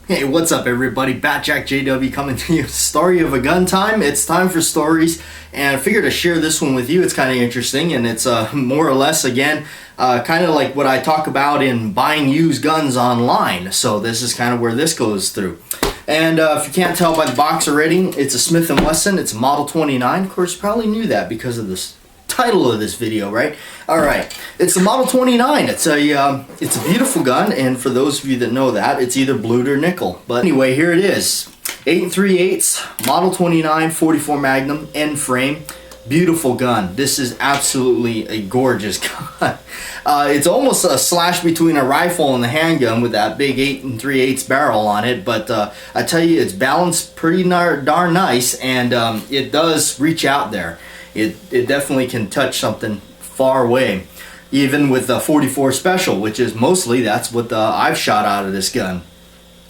Hey, what's up everybody? Batjack JW coming to you. Story of a gun time. It's time for stories, and I figured to share this one with you. It's kind of interesting, and it's more or less, again, kind of like what I talk about in buying used guns online. So this is kind of where this goes through. And if you can't tell by the box already, it's a Smith & Wesson. It's a Model 29. Of course, you probably knew that because of this title of this video, right? Alright, it's a Model 29. It's a beautiful gun, and for those of you that know that, it's either blued or nickel. But anyway, here it is. 8 3/8 Model 29 44 Magnum end frame. Beautiful gun. This is absolutely a gorgeous gun. It's almost a slash between a rifle and a handgun with that big 8 3/8 barrel on it, but I tell you, it's balanced pretty darn nice, and it does reach out there. It definitely can touch something far away, even with the 44 Special, which is mostly that's what I've shot out of this gun.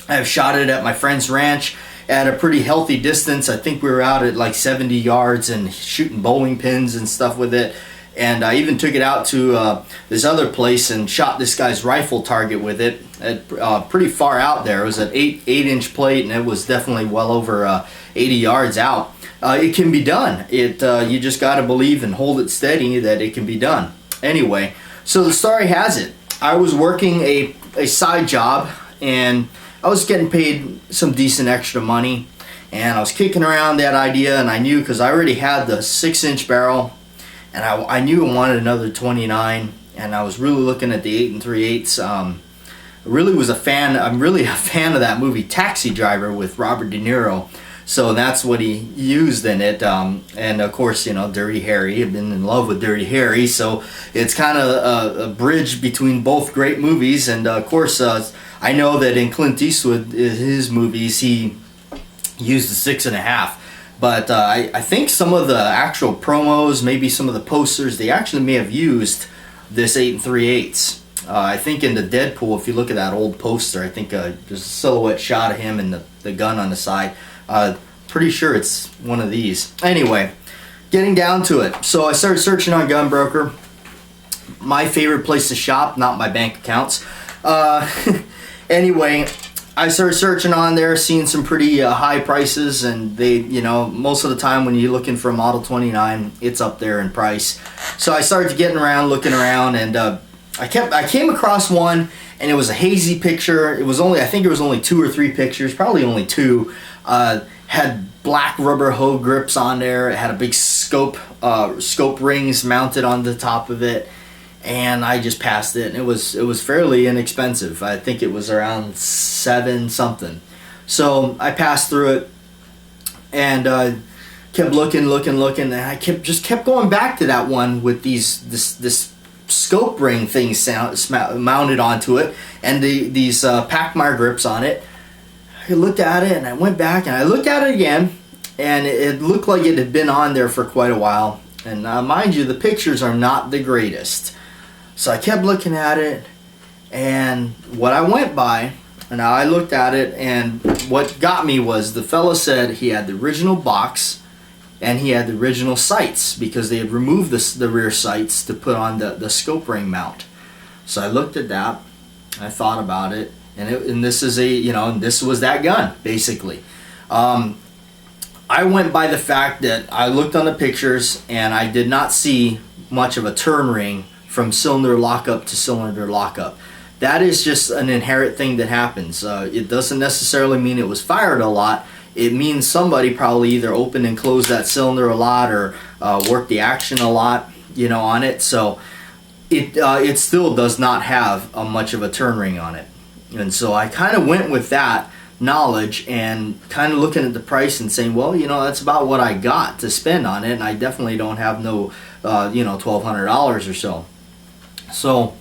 I've shot it at my friend's ranch at a pretty healthy distance. I think we were out at like 70 yards and shooting bowling pins and stuff with it. And I even took it out to this other place and shot this guy's rifle target with it at pretty far out there. It was an 8-inch plate, and it was definitely well over 80 yards out. It can be done. You just got to believe and hold it steady that it can be done. Anyway, so the story has it, I was working a side job, and I was getting paid some decent extra money, and I was kicking around that idea, and I knew, because I already had the 6-inch barrel, and I knew I wanted another 29, and I was really looking at the 8 3/8. Really was a fan. I'm really a fan of that movie Taxi Driver with Robert De Niro. So that's what he used in it, and of course, you know, Dirty Harry. I've been in love with Dirty Harry, so it's kind of a bridge between both great movies. And of course, I know that in Clint Eastwood, his movies, he used the 6.5. But I think some of the actual promos, maybe some of the posters, they actually may have used this 8 3/8. I think in the Deadpool, if you look at that old poster, I think there's a silhouette shot of him and the gun on the side. Pretty sure it's one of these. Anyway, getting down to it. So I started searching on Gunbroker. My favorite place to shop, not my bank accounts. Anyway, I started searching on there, seeing some pretty high prices, and they, you know, most of the time when you're looking for a Model 29, it's up there in price. So I started getting around, looking around, and I came across one, and it was a hazy picture. It was only, I think it was only 2 or 3 pictures, probably only 2. Had black rubber hoe grips on there. It had a big scope rings mounted on the top of it, and I just passed it. And it was fairly inexpensive. I think it was around 7 something. So I passed through it, and kept looking, and I kept going back to that one with this scope ring thing mounted onto it, and these Pachmayr grips on it. I looked at it, and I went back and I looked at it again, and it looked like it had been on there for quite a while. And mind you, the pictures are not the greatest. So I kept looking at it, and what I went by, and I looked at it, and what got me was the fella said he had the original box and he had the original sights, because they had removed the rear sights to put on the scope ring mount. So I looked at that, I thought about it, and this is this was that gun basically. I went by the fact that I looked on the pictures, and I did not see much of a turn ring from cylinder lockup to cylinder lockup. That is just an inherent thing that happens. It doesn't necessarily mean it was fired a lot. It means somebody probably either opened and closed that cylinder a lot, or worked the action a lot, you know, on it. So it still does not have much of a turn ring on it. And so I kind of went with that knowledge, and kind of looking at the price and saying, well, you know, that's about what I got to spend on it, and I definitely don't have no $1,200 or so. So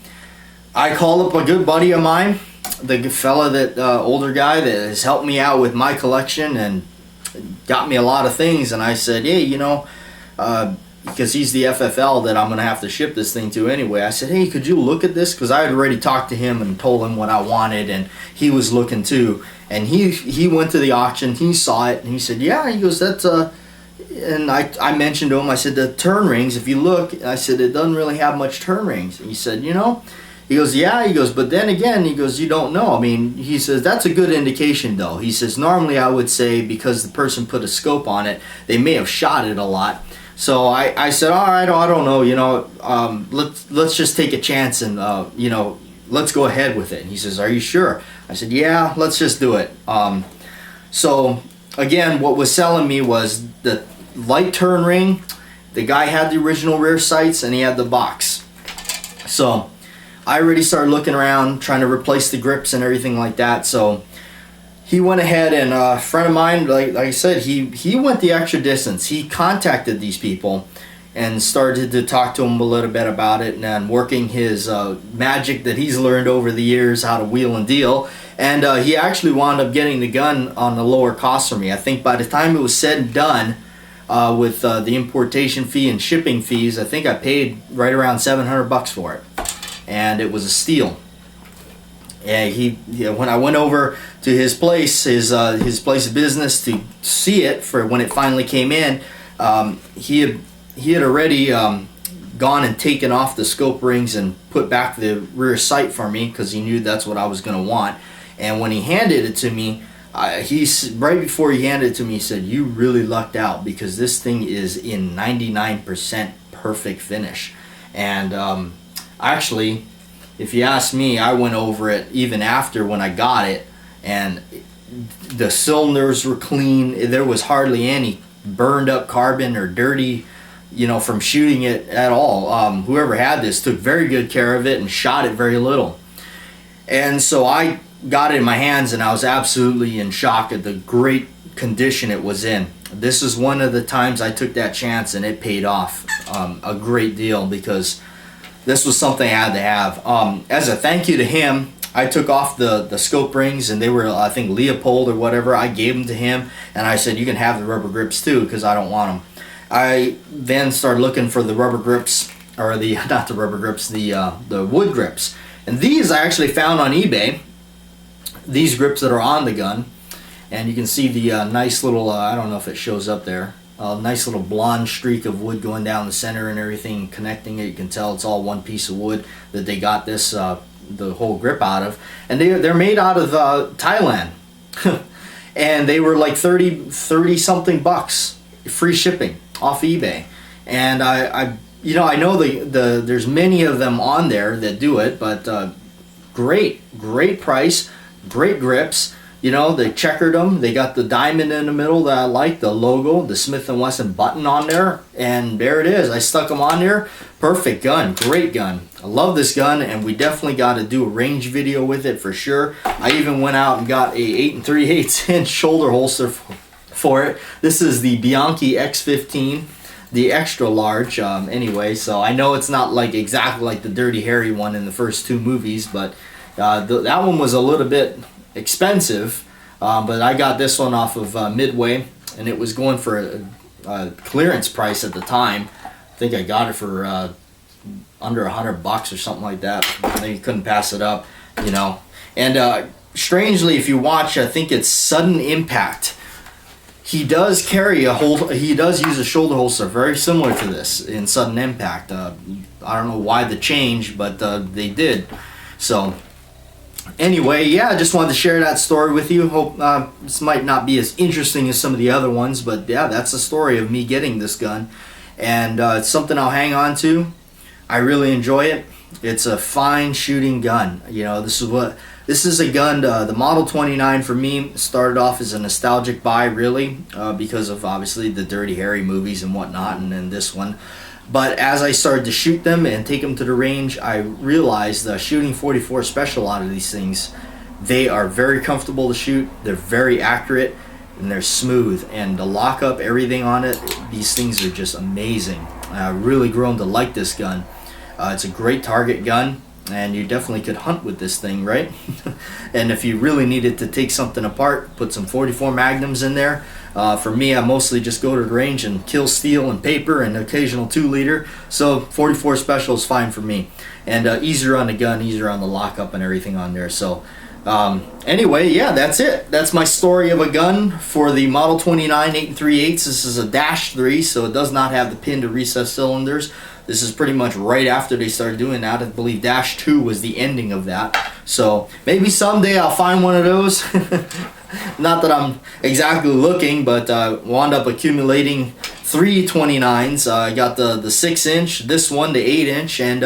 I called up a good buddy of mine, the fella that older guy that has helped me out with my collection and got me a lot of things, and I said, hey, you know, because he's the FFL that I'm gonna have to ship this thing to anyway, I said, hey, could you look at this? Because I had already talked to him and told him what I wanted, and he was looking too. And he went to the auction, he saw it, and he said, yeah, he goes, that's and I mentioned to him, I said, the turn rings, if you look, I said, it doesn't really have much turn rings. And he said, you know, He goes, yeah, he goes, but then again, he goes, you don't know. I mean, he says, that's a good indication though. He says, normally I would say because the person put a scope on it, they may have shot it a lot. So I said, all right, I don't know, you know, let's just take a chance and, you know, let's go ahead with it. And he says, are you sure? I said, yeah, let's just do it. So again, what was selling me was the light turn ring. The guy had the original rear sights and he had the box. So I already started looking around, trying to replace the grips and everything like that. So he went ahead, and a friend of mine, like I said, he went the extra distance. He contacted these people and started to talk to them a little bit about it, and then working his magic that he's learned over the years, how to wheel and deal. And he actually wound up getting the gun on a lower cost for me. I think by the time it was said and done, with the importation fee and shipping fees, I think I paid right around $700 for it, and it was a steal. And when I went over to his place of business to see it for when it finally came in, he had already gone and taken off the scope rings and put back the rear sight for me because he knew that's what I was going to want. And when he handed it to me, right before he handed it to me, he said, "You really lucked out because this thing is in 99% perfect finish." And actually, if you ask me, I went over it even after when I got it, and the cylinders were clean. There was hardly any burned up carbon or dirty, you know, from shooting it at all. Whoever had this took very good care of it and shot it very little. And so I got it in my hands and I was absolutely in shock at the great condition it was in. This is one of the times I took that chance and it paid off a great deal because this was something I had to have. As a thank you to him, I took off the scope rings, and they were, I think, Leopold or whatever. I gave them to him, and I said, you can have the rubber grips too because I don't want them. I then started looking for the rubber grips, or not the rubber grips, the wood grips. And these I actually found on eBay, these grips that are on the gun. And you can see the nice little, I don't know if it shows up there, nice little blonde streak of wood going down the center and everything, connecting it. You can tell it's all one piece of wood that they got this the whole grip out of. And they're made out of Thailand. And they were like 30 something bucks, free shipping off eBay. And I you know, I know there's many of them on there that do it, but great price, great grips. You know, they checkered them. They got the diamond in the middle that I like, the logo, the Smith & Wesson button on there, and there it is. I stuck them on there. Perfect gun, great gun. I love this gun, and we definitely got to do a range video with it for sure. I even went out and got a 8 3/8 inch shoulder holster for it. This is the Bianchi X15, the extra large. Anyway, so I know it's not like exactly like the Dirty Harry one in the first two movies, but that one was a little bit expensive, but I got this one off of Midway, and it was going for a clearance price at the time. I think I got it for under $100 or something like that. I think you couldn't pass it up, you know. And strangely, if you watch, I think it's Sudden Impact. He does carry he does use a shoulder holster very similar to this in Sudden Impact. I don't know why the change, but they did. So anyway, yeah, I just wanted to share that story with you. Hope this might not be as interesting as some of the other ones, but yeah, that's the story of me getting this gun. And it's something I'll hang on to. I really enjoy it. It's a fine shooting gun. You know, this is a gun, the Model 29 for me started off as a nostalgic buy, really, because of obviously the Dirty Harry movies and whatnot, and then this one. But as I started to shoot them and take them to the range, I realized shooting 44 Special out of these things, they are very comfortable to shoot, they're very accurate, and they're smooth. And the lockup, everything on it, these things are just amazing. I've really grown to like this gun. It's a great target gun, and you definitely could hunt with this thing, right? And if you really needed to take something apart, put some 44 Magnums in there. For me, I mostly just go to the range and kill steel and paper and occasional 2-liter. So 44 Special is fine for me. And easier on the gun, easier on the lockup and everything on there. So anyway, yeah, that's it. That's my story of a gun for the Model 29 8 3/8. This is a -3, so it does not have the pin to recess cylinders. This is pretty much right after they started doing that. I believe Dash 2 was the ending of that. So maybe someday I'll find one of those. Not that I'm exactly looking, but wound up accumulating 3 29s. I got the 6-inch, this one, the 8-inch, and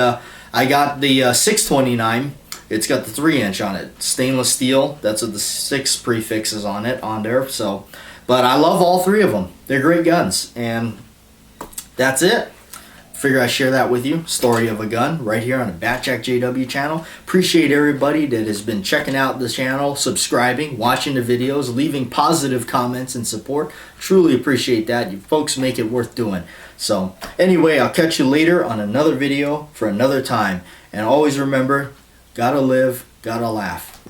I got the 629. It's got the 3-inch on it. Stainless steel. That's what the 6 prefix is on it, on there. So, but I love all 3 of them. They're great guns. And that's it. Figure I share that with you. Story of a gun right here on the Batjack JW channel. Appreciate everybody that has been checking out the channel, subscribing, watching the videos, leaving positive comments and support. Truly appreciate that. You folks make it worth doing. So anyway, I'll catch you later on another video for another time. And always remember, gotta live, gotta laugh.